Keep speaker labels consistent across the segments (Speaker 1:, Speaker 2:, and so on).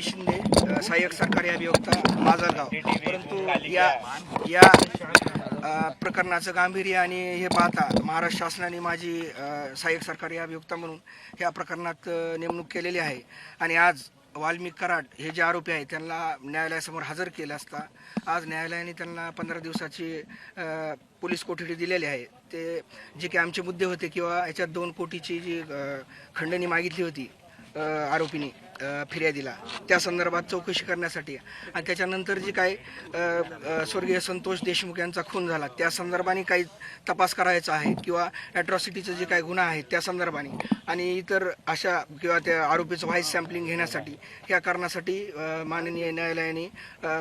Speaker 1: शिंदे सहाय्यक सरकारी अभियोक्ता माजलगाव. परंतु या प्रकरणाचं गांभीर्य आणि हे पाहता महाराष्ट्र शासनाने माझी सहाय्यक सरकारी अभियोक्ता म्हणून ह्या प्रकरणात नेमणूक केलेली आहे. आणि आज वाल्मिक कराड हे जे आरोपी आहेत त्यांना न्यायालयासमोर हजर केलं असता आज न्यायालयाने त्यांना 15 दिवसाची पोलीस कोठडी दिलेली आहे. ते जे काही आमचे मुद्दे होते किंवा याच्यात 2 कोटीची जी खंडणी मागितली होती आरोपींनी फिर्यादीला, त्या संदर्भात चौकशी करण्यासाठी आणि त्याच्यानंतर जी काही स्वर्गीय संतोष देशमुख यांचा खून झाला त्या संदर्भाने काही तपास करायचा आहे किंवा ॲट्रॉसिटीचं जे काही गुन्हा आहे त्या संदर्भाने आणि इतर अशा किंवा त्या आरोपीचं व्हॉइस सॅम्पलिंग घेण्यासाठी या कारणासाठी माननीय न्यायालयाने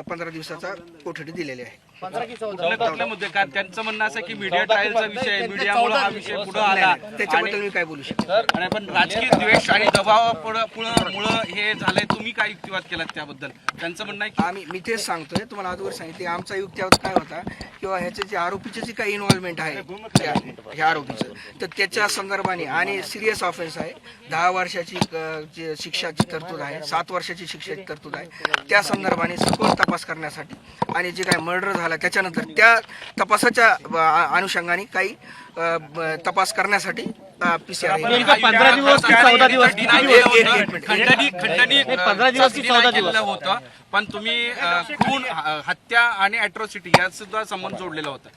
Speaker 1: 15 दिवसाचा कोठडी दिलेली आहे.
Speaker 2: मुद्दे कारण त्यांचं म्हणणं असं की मीडिया ट्रायलचा विषय मीडियामुळे हा विषय पुढे आला
Speaker 1: त्याच्याबद्दल मी काय बोलू शकतो.
Speaker 2: आणि पण राजकीय द्वेष आणि दबावामुळे हे झालंय, तुम्ही काय युक्तिवाद केलात त्याबद्दल? त्यांचं म्हणणं आहे की
Speaker 1: मी तेच सांगतोय तुम्हाला आजवर सांगितले आमचा युक्तिवाद काय होता किंवा ह्याचे जे आरोपीचे जे काही इन्व्हॉल्वमेंट आहे ह्या आरोपीचं तर त्याच्या संदर्भाने आणि सिरियस ऑफेन्स आहे 10 वर्षाची जे शिक्षाची तरतूद आहे 7 वर्षाची शिक्षेची तरतूद आहे त्या संदर्भाने सखोल तपास करण्यासाठी आणि जे काही मर्डर झाला त्याच्यानंतर त्या तपासाच्या अनुषंगाने काही तपास करण्यासाठी PCR
Speaker 2: 15 दिवस की 14 दिवस खंडणी होतं, पण तुम्ही खून, हत्या आणि ॲट्रॉसिटी या सुद्धा संबंध जोडलेला होता.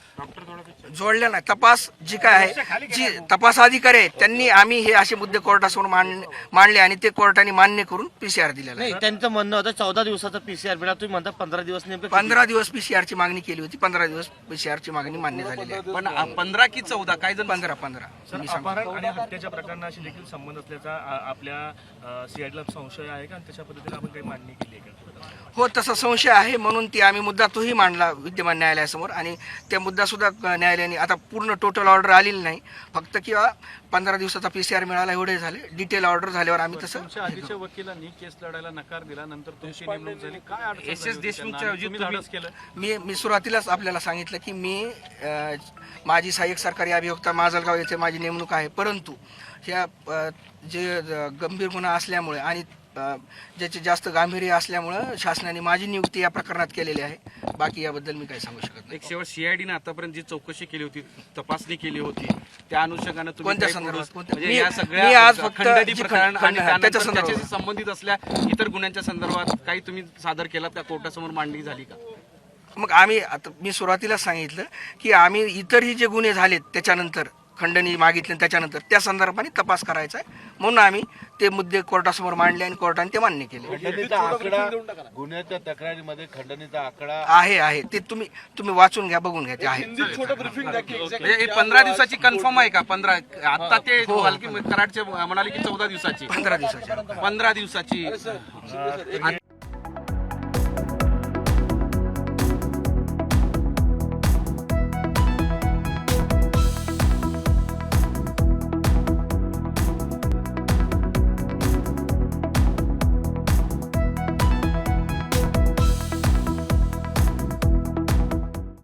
Speaker 1: जोडल्या नाही. तपास जी काय आहे जी तपास अधिकारी आहेत त्यांनी आम्ही हे असे मुद्दे कोर्टासमोर मांडले आणि ते कोर्टाने मान्य करून PCR दिलेला आहे.
Speaker 3: त्यांचं म्हणणं होतं 14 दिवसाचा PCR मिळाला, तुम्ही म्हणता 15 दिवस नेमकं
Speaker 1: 15 दिवस PCR ची मागणी केली होती. 15 दिवस PCR ची मागणी मान्य झालेली आहे.
Speaker 2: पण 15 की 14 काही जण
Speaker 1: 15
Speaker 4: अपहरण आणि हत्येच्या प्रकरणाशी देखील संबंध असल्याचा आपल्या सीआयडीला संशय आहे का आणि त्याच्या पद्धतीने आपण काही मांडणी केली आहे का?
Speaker 1: हो, तसा संशय आहे म्हणून ती आम्ही मुद्दा तोही मांडला विद्यमान न्यायालयासमोर आणि त्या मुद्दा सुद्धा न्यायालयाने आता पूर्ण टोटल ऑर्डर आलेली नाही, फक्त किंवा 15 दिवसाचा PCR मिळाला एवढे झाले. डिटेल ऑर्डर झाल्यावर आम्ही तसं
Speaker 4: आधीच्या वकिलांनी केस लढायला नकार दिला, नंतर तुमची नेमणूक झाली. काय
Speaker 2: SS देशमुखच्या ऐवजी तुम्ही
Speaker 4: केलं?
Speaker 1: मी सुरुवातीलाच आपल्याला सांगितलं की मी माझी सहाय्यक सरकारी अभियोक्ता माजलगाव येथे माझी नेमणूक आहे. परंतु ह्या जे गंभीर गुन्हा असल्यामुळे आणि ज्याचे जास्त गांभीर्य असल्यामुळं शासनाने माझी नियुक्ती या प्रकरणात केलेली आहे. बाकी याबद्दल मी काही सांगू शकत नाही.
Speaker 2: एक शेवट CID आतापर्यंत जी चौकशी केली होती, तपासणी केली होती, त्या अनुषंगाने
Speaker 1: कोणत्या संदर्भात?
Speaker 2: म्हणजे या
Speaker 1: मी
Speaker 2: सगळ्या
Speaker 1: आज फक्त
Speaker 2: खंडणी प्रकरण आणि
Speaker 1: त्याच्या
Speaker 2: त्याच्याशी संबंधित असल्या इतर गुन्ह्यांच्या संदर्भात काही तुम्ही सादर केलात का? कोर्टासमोर मांडणी झाली का?
Speaker 1: मग मी सुरुवातीलाच सांगितलं की आम्ही इतरही जे गुन्हे झालेत त्याच्यानंतर खंडणी मागितली त्याच्यानंतर त्या संदर्भाने तपास करायचा आहे म्हणून आम्ही ते मुद्दे कोर्टासमोर मांडले आणि कोर्टाने ते मान्य केले.
Speaker 5: गुन्ह्याच्या तक्रारीमध्ये खंडणीचा आकडा
Speaker 1: आहे ते तुम्ही वाचून घ्या, बघून घ्या, ते आहे.
Speaker 2: 15 दिवसाची कन्फर्म आहे का? 15 आता ते कराडचे म्हणाले की 14 दिवसाची
Speaker 1: 15 दिवसाची
Speaker 2: 15 दिवसाची